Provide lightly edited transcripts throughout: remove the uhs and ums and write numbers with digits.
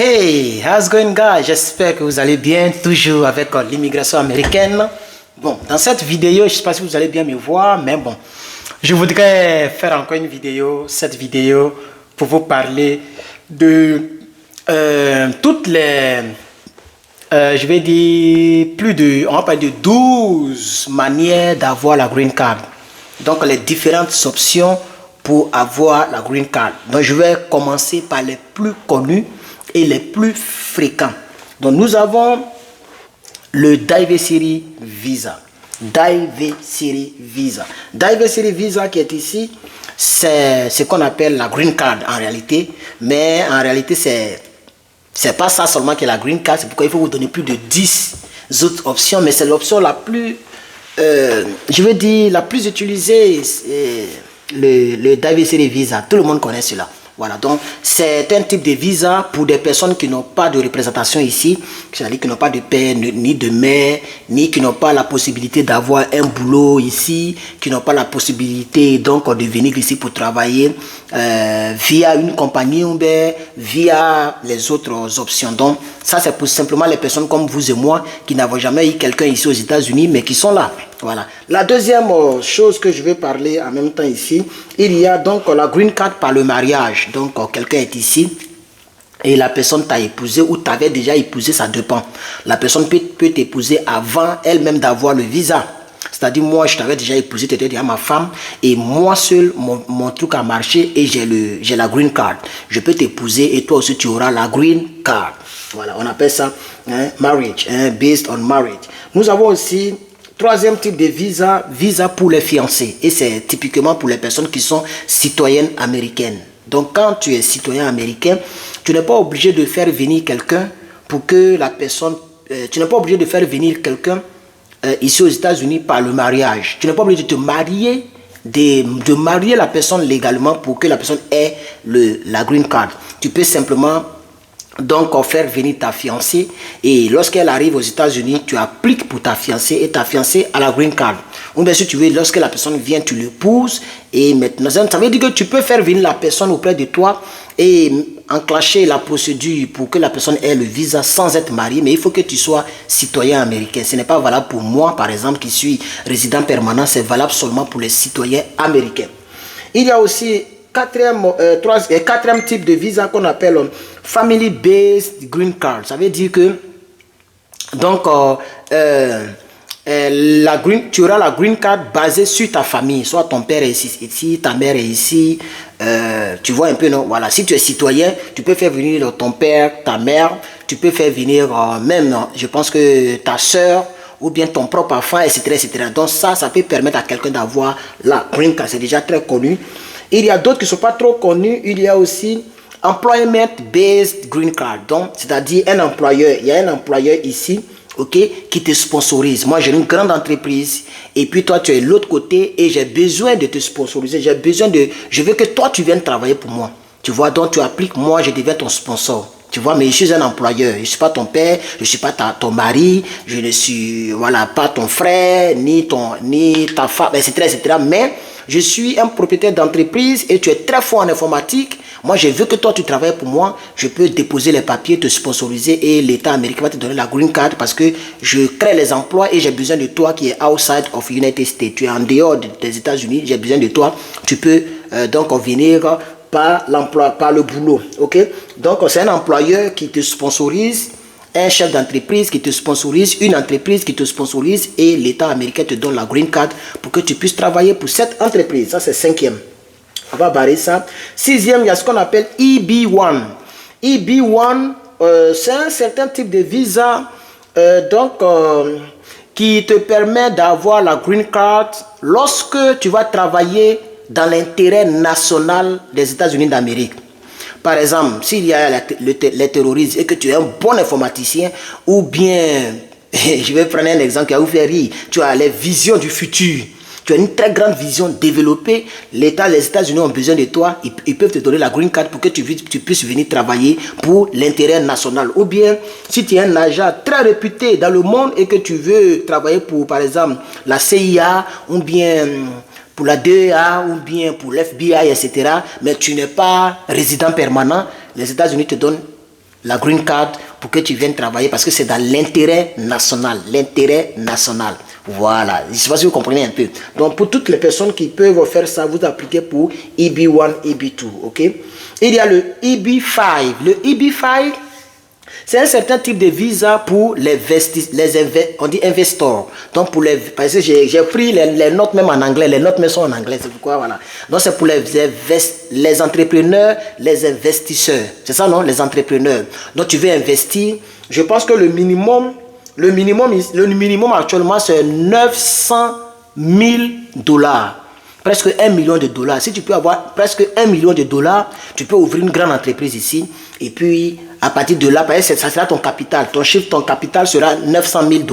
Hey, how's going guys? J'espère que vous allez bien, toujours avec l'immigration américaine. Bon, dans cette vidéo, je ne sais pas si vous allez bien me voir, mais bon, je voudrais faire encore une vidéo, cette vidéo, pour vous parler de toutes les, je vais dire, on va parler de 12 manières d'avoir la green card. Donc, les différentes options pour avoir la green card. Donc, je vais commencer par les plus connus et les plus fréquents. Donc, nous avons le Diversity Visa. Diversity Visa. Diversity Visa qui est ici, c'est ce qu'on appelle la green card en réalité. Mais en réalité, c'est pas ça seulement qui est la green card. C'est pourquoi il faut vous donner plus de 10 autres options. Mais c'est l'option la plus, je veux dire, la plus utilisée. Le Diversity Visa. Tout le monde connaît cela. Voilà, donc c'est un type de visa pour des personnes qui n'ont pas de représentation ici, c'est-à-dire qui n'ont pas de père ni de mère, ni qui n'ont pas la possibilité d'avoir un boulot ici, qui n'ont pas la possibilité donc de venir ici pour travailler via une compagnie ou bien via les autres options. Donc ça c'est pour simplement les personnes comme vous et moi qui n'avons jamais eu quelqu'un ici aux États-Unis mais qui sont là. Voilà. La deuxième chose que je vais parler en même temps ici, il y a donc la green card par le mariage. Donc quelqu'un est ici et la personne t'a épousé ou t'avais déjà épousé, ça dépend. La personne peut t'épouser avant elle-même d'avoir le visa. C'est-à-dire moi je t'avais déjà épousé, tu étais déjà ma femme et moi seul mon truc a marché et j'ai la green card. Je peux t'épouser et toi aussi tu auras la green card. Voilà, on appelle ça marriage, based on marriage. Nous avons aussi troisième type de visa, visa pour les fiancés. Et c'est typiquement pour les personnes qui sont citoyennes américaines. Donc quand tu es citoyen américain, tu n'es pas obligé de faire venir quelqu'un pour que la personne... tu n'es pas obligé de faire venir quelqu'un ici aux États-Unis par le mariage. Tu n'es pas obligé de te marier, de marier la personne légalement pour que la personne ait la green card. Tu peux simplement... donc faire venir ta fiancée et lorsqu'elle arrive aux États-Unis, tu appliques pour ta fiancée et ta fiancée à la green card. Ou bien si tu veux, lorsque la personne vient, tu l'épouses et maintenant, ça veut dire que tu peux faire venir la personne auprès de toi et enclencher la procédure pour que la personne ait le visa sans être mariée, mais il faut que tu sois citoyen américain. Ce n'est pas valable pour moi, par exemple, qui suis résident permanent, c'est valable seulement pour les citoyens américains. Il y a aussi quatrième type de visa qu'on appelle Family Based Green Card. Ça veut dire que donc tu auras la green card basée sur ta famille. Soit ton père est ici, ta mère est ici. Tu vois un peu, non? Voilà. Si tu es citoyen, tu peux faire venir ton père, ta mère. Tu peux faire venir même, je pense que ta soeur ou bien ton propre enfant, etc., etc. Donc ça peut permettre à quelqu'un d'avoir la green card. C'est déjà très connu. Il y a d'autres qui ne sont pas trop connus. Il y a aussi Employment Based Green Card. Donc, c'est-à-dire un employeur. Il y a un employeur ici, ok, qui te sponsorise. Moi, j'ai une grande entreprise. Et puis, toi, tu es de l'autre côté et j'ai besoin de te sponsoriser. Je veux que toi, tu viennes travailler pour moi. Tu vois, donc tu appliques, moi, je deviens ton sponsor. Tu vois, mais je suis un employeur. Je ne suis pas ton père, je ne suis pas ton mari, je ne suis, voilà, pas ton frère, ni ta femme, etc., etc. Mais je suis un propriétaire d'entreprise et tu es très fort en informatique. Moi, je veux que toi, tu travailles pour moi. Je peux déposer les papiers, te sponsoriser et l'État américain va te donner la green card parce que je crée les emplois et j'ai besoin de toi qui est outside of United States. Tu es en dehors des États-Unis, j'ai besoin de toi. Tu peux donc venir par l'emploi, par le boulot. Ok? Donc, c'est un employeur qui te sponsorise, un chef d'entreprise qui te sponsorise, une entreprise qui te sponsorise et l'État américain te donne la green card pour que tu puisses travailler pour cette entreprise. Ça, c'est cinquième. On va barrer ça. Sixième, il y a ce qu'on appelle EB1. EB1, c'est un certain type de visa qui te permet d'avoir la green card lorsque tu vas travailler dans l'intérêt national des États-Unis d'Amérique. Par exemple, s'il y a les terroristes et que tu es un bon informaticien ou bien, je vais prendre un exemple qui va vous faire rire, tu as les visions du futur. Tu as une très grande vision développée. Les États-Unis ont besoin de toi. Ils peuvent te donner la green card pour que tu puisses venir travailler pour l'intérêt national. Ou bien, si tu es un agent très réputé dans le monde et que tu veux travailler pour, par exemple, la CIA ou bien pour la DEA ou bien pour l'FBI, etc., mais tu n'es pas résident permanent, les États-Unis te donnent la green card pour que tu viennes travailler parce que c'est dans l'intérêt national. L'intérêt national. Voilà. Je ne sais pas si vous comprenez un peu. Donc, pour toutes les personnes qui peuvent faire ça, vous appliquez pour EB1, EB2. OK? Il y a le EB5. Le EB5, c'est un certain type de visa pour on dit investors. Donc, parce que j'ai pris les notes même en anglais. Les notes même sont en anglais. C'est pourquoi, voilà. Donc, c'est pour les entrepreneurs, les investisseurs. C'est ça, non? Les entrepreneurs. Donc, tu veux investir. Je pense que le minimum actuellement, c'est 900 000 $. Presque 1 million de $. Si tu peux avoir presque 1 million de $, tu peux ouvrir une grande entreprise ici. Et puis, à partir de là, ça sera ton capital. Ton capital sera 900 000 $.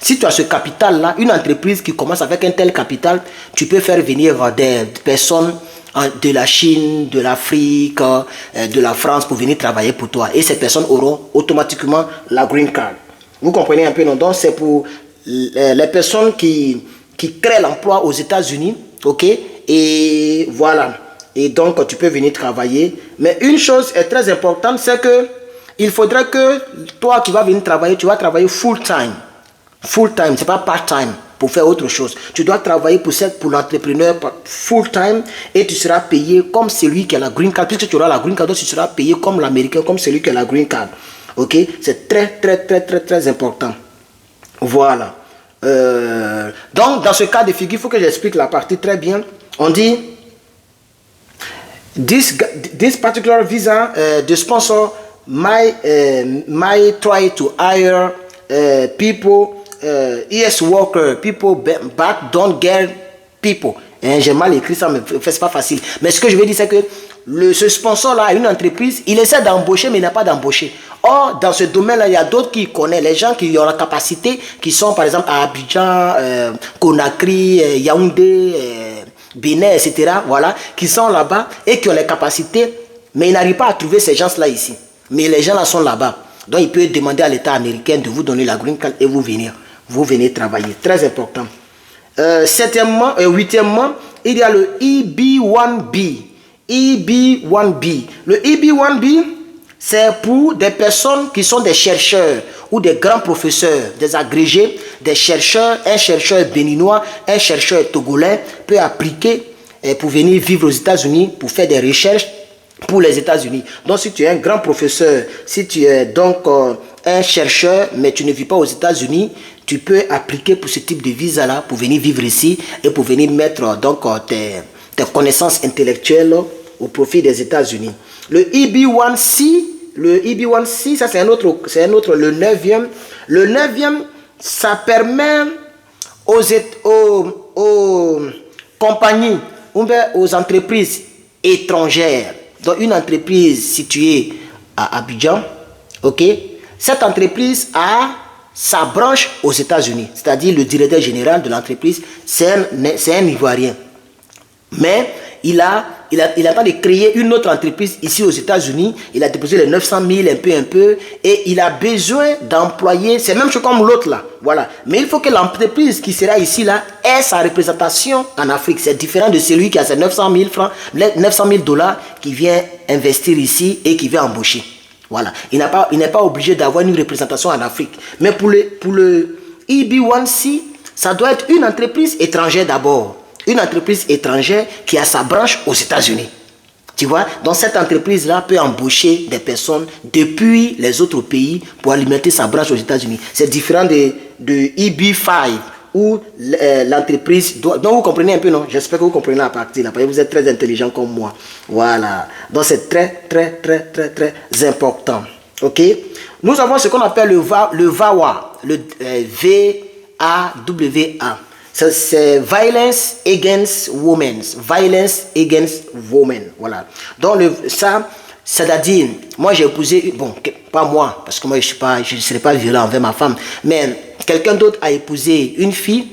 Si tu as ce capital-là, une entreprise qui commence avec un tel capital, tu peux faire venir des personnes de la Chine, de l'Afrique, de la France pour venir travailler pour toi. Et ces personnes auront automatiquement la green card. Vous comprenez un peu, non? Donc, c'est pour les personnes qui créent l'emploi aux États-Unis. OK? Et voilà. Et donc, tu peux venir travailler. Mais une chose est très importante, c'est que il faudrait que toi qui vas venir travailler, tu vas travailler full time. Full time, c'est pas part time pour faire autre chose. Tu dois travailler pour l'entrepreneur full time et tu seras payé comme celui qui a la green card. Puisque tu auras la green card, donc tu seras payé comme l'Américain, comme celui qui a la green card. OK? C'est très important. Voilà. Donc, dans ce cas de figure, il faut que j'explique la partie très bien. On dit, this particular visa, the sponsor might try to hire people, ES worker, people back don't get people. J'ai mal écrit ça, mais c'est pas facile. Mais ce que je veux dire, c'est que ce sponsor-là a une entreprise, il essaie d'embaucher, mais il n'a pas d'embaucher. Or, dans ce domaine-là, il y a d'autres qui connaissent, les gens qui ont la capacité, qui sont par exemple à Abidjan, Conakry, Yaoundé, Bénin, etc. Voilà, qui sont là-bas et qui ont les capacités, mais ils n'arrivent pas à trouver ces gens-là ici. Mais les gens-là sont là-bas. Donc, il peut demander à l'État américain de vous donner la green card et vous venez travailler. Très important. Huitièmement, il y a le EB1B. EB1B. Le EB1B, c'est pour des personnes qui sont des chercheurs ou des grands professeurs, des agrégés, des chercheurs. Un chercheur béninois, un chercheur togolais peut appliquer pour venir vivre aux États-Unis, pour faire des recherches pour les États-Unis. Donc, si tu es un grand professeur, si tu es donc un chercheur, mais tu ne vis pas aux États-Unis, tu peux appliquer pour ce type de visa-là, pour venir vivre ici et pour venir mettre donc tes connaissances intellectuelles au profit des États-Unis. Le EB1C, ça c'est un autre, le 9e. Le 9e, ça permet aux compagnies, aux entreprises étrangères, donc une entreprise située à Abidjan, ok, cette entreprise a sa branche aux États-Unis, c'est-à-dire le directeur général de l'entreprise, c'est un Ivoirien. Mais il attend de créer une autre entreprise ici aux États-Unis. Il a déposé les 900 000 un peu. Et il a besoin d'employer. C'est même chose comme l'autre là. Voilà. Mais il faut que l'entreprise qui sera ici là ait sa représentation en Afrique. C'est différent de celui qui a ses 900 000 francs, 900 000 $ qui vient investir ici et qui vient embaucher. Voilà. Il n'est pas obligé d'avoir une représentation en Afrique. Mais pour le EB1C, ça doit être une entreprise étrangère d'abord. Une entreprise étrangère qui a sa branche aux États-Unis. Tu vois, donc cette entreprise-là peut embaucher des personnes depuis les autres pays pour alimenter sa branche aux États-Unis. C'est différent de EB5 où l'entreprise... Donc vous comprenez un peu, non? J'espère que vous comprenez la partie là, parce que vous êtes très intelligent comme moi. Voilà. Donc c'est très important. Ok? Nous avons ce qu'on appelle le VAWA. Le V-A-W-A. C'est Violence Against Women. Violence Against Women. Voilà. Donc, ça, c'est-à-dire, moi j'ai épousé, bon, pas moi, parce que moi je ne serai pas violent envers ma femme, mais quelqu'un d'autre a épousé une fille,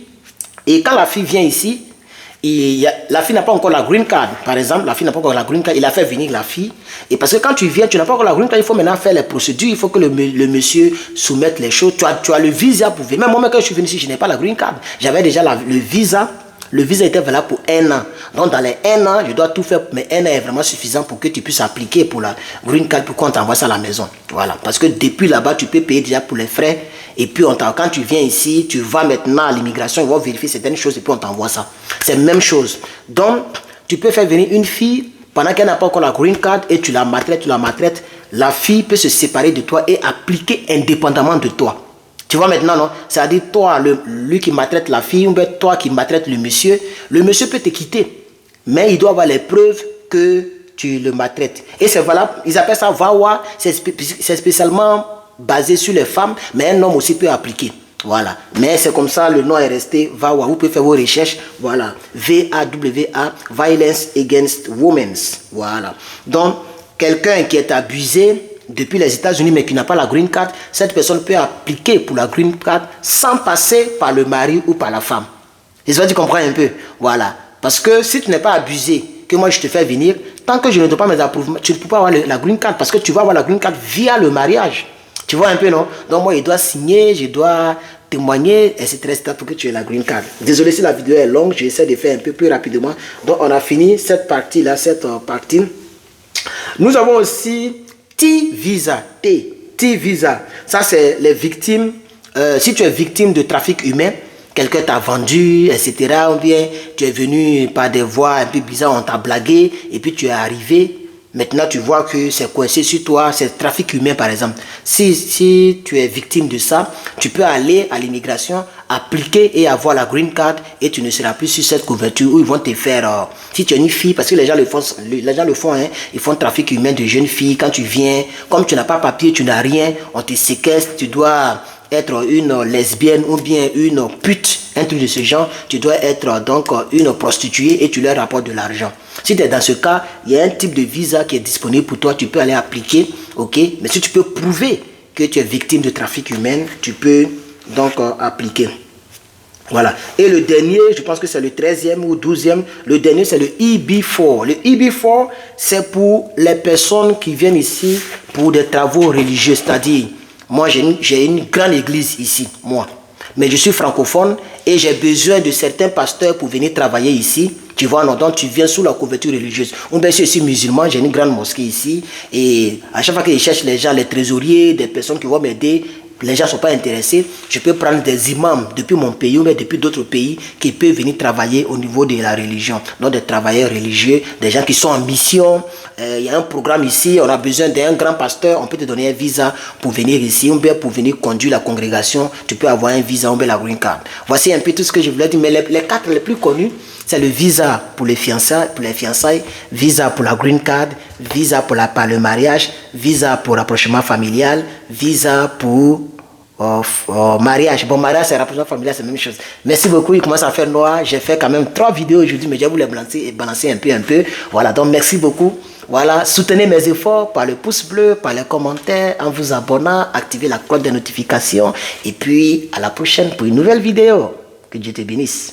et quand la fille vient ici, la fille n'a pas encore la green card, par exemple, la fille n'a pas encore la green card, il a fait venir la fille, et parce que quand tu viens, tu n'as pas encore la green card, il faut maintenant faire les procédures, il faut que le monsieur soumette les choses, tu as le visa pour venir, même moi quand je suis venu ici, je n'ai pas la green card, j'avais déjà le visa Le visa était valable pour 1 an. Donc dans les 1 an, je dois tout faire, mais 1 an est vraiment suffisant pour que tu puisses appliquer pour la green card pour qu'on t'envoie ça à la maison. Voilà. Parce que depuis là-bas, tu peux payer déjà pour les frais. Et puis quand tu viens ici, tu vas maintenant à l'immigration, ils vont vérifier certaines choses et puis on t'envoie ça. C'est la même chose. Donc, tu peux faire venir une fille pendant qu'elle n'a pas encore la green card et tu la maltraites. La fille peut se séparer de toi et appliquer indépendamment de toi. Tu vois maintenant, non? C'est-à-dire, toi, lui qui maltraite la fille, ou bien toi qui maltraite le monsieur peut te quitter. Mais il doit avoir les preuves que tu le maltraites. Et c'est valable, ils appellent ça VAWA, c'est spécialement basé sur les femmes, mais un homme aussi peut appliquer. Voilà. Mais c'est comme ça, le nom est resté VAWA. Vous pouvez faire vos recherches. Voilà. VAWA, Violence Against Women. Voilà. Donc, quelqu'un qui est abusé depuis les États-Unis mais qui n'a pas la green card, cette personne peut appliquer pour la green card sans passer par le mari ou par la femme. J'espère que tu comprends un peu. Voilà. Parce que si tu n'es pas abusé, que moi je te fais venir, tant que je ne donne pas mes approuvements, tu ne peux pas avoir la green card parce que tu vas avoir la green card via le mariage. Tu vois un peu, non? Donc moi, je dois signer, je dois témoigner, etc. pour que tu aies la green card. Désolé si la vidéo est longue, j'essaie de faire un peu plus rapidement. Donc on a fini cette partie-là, cette partie. Nous avons aussi T-Visa. T-Visa. Ça, c'est les victimes. Si tu es victime de trafic humain, quelqu'un t'a vendu, etc. Ou bien tu es venu par des voies un peu bizarres, on t'a blagué, et puis tu es arrivé. Maintenant, tu vois que c'est coincé sur toi, c'est trafic humain par exemple. Si tu es victime de ça, tu peux aller à l'immigration, appliquer et avoir la green card et tu ne seras plus sur cette couverture où ils vont te faire... si tu es une fille, parce que les gens le font, hein, ils font trafic humain de jeunes filles. Quand tu viens, comme tu n'as pas papier, tu n'as rien, on te séquestre, tu dois être une lesbienne ou bien une pute, un truc de ce genre, tu dois être donc une prostituée et tu leur rapportes de l'argent. Si tu es dans ce cas, il y a un type de visa qui est disponible pour toi, tu peux aller appliquer, ok? Mais si tu peux prouver que tu es victime de trafic humain, tu peux donc appliquer. Voilà. Et le dernier, je pense que c'est le 13e ou 12e, le dernier c'est le EB4. Le EB4, c'est pour les personnes qui viennent ici pour des travaux religieux, c'est-à-dire, moi j'ai une grande église ici, moi. Mais je suis francophone et j'ai besoin de certains pasteurs pour venir travailler ici. Tu vois, non, donc tu viens sous la couverture religieuse. Ou bien si je suis musulman, j'ai une grande mosquée ici. Et à chaque fois que je cherche les gens, les trésoriers, des personnes qui vont m'aider, les gens ne sont pas intéressés, je peux prendre des imams depuis mon pays ou depuis d'autres pays qui peuvent venir travailler au niveau de la religion. Donc des travailleurs religieux, des gens qui sont en mission. Il y a un programme ici, on a besoin d'un grand pasteur, on peut te donner un visa pour venir ici, ou bien pour venir conduire la congrégation, tu peux avoir un visa ou bien la green card. Voici un peu tout ce que je voulais dire, mais les 4 les plus connus, c'est le visa pour les fiançailles, visa pour la green card, visa pour le mariage, visa pour rapprochement familial, visa pour mariage. Bon, mariage, c'est rapprochement familial, c'est la même chose. Merci beaucoup, il commence à faire noir. J'ai fait quand même 3 vidéos aujourd'hui, mais je vais vous les balancer un peu. Voilà, donc merci beaucoup. Voilà, soutenez mes efforts par le pouce bleu, par les commentaires, en vous abonnant, activez la cloche de notification. Et puis, à la prochaine pour une nouvelle vidéo. Que Dieu te bénisse.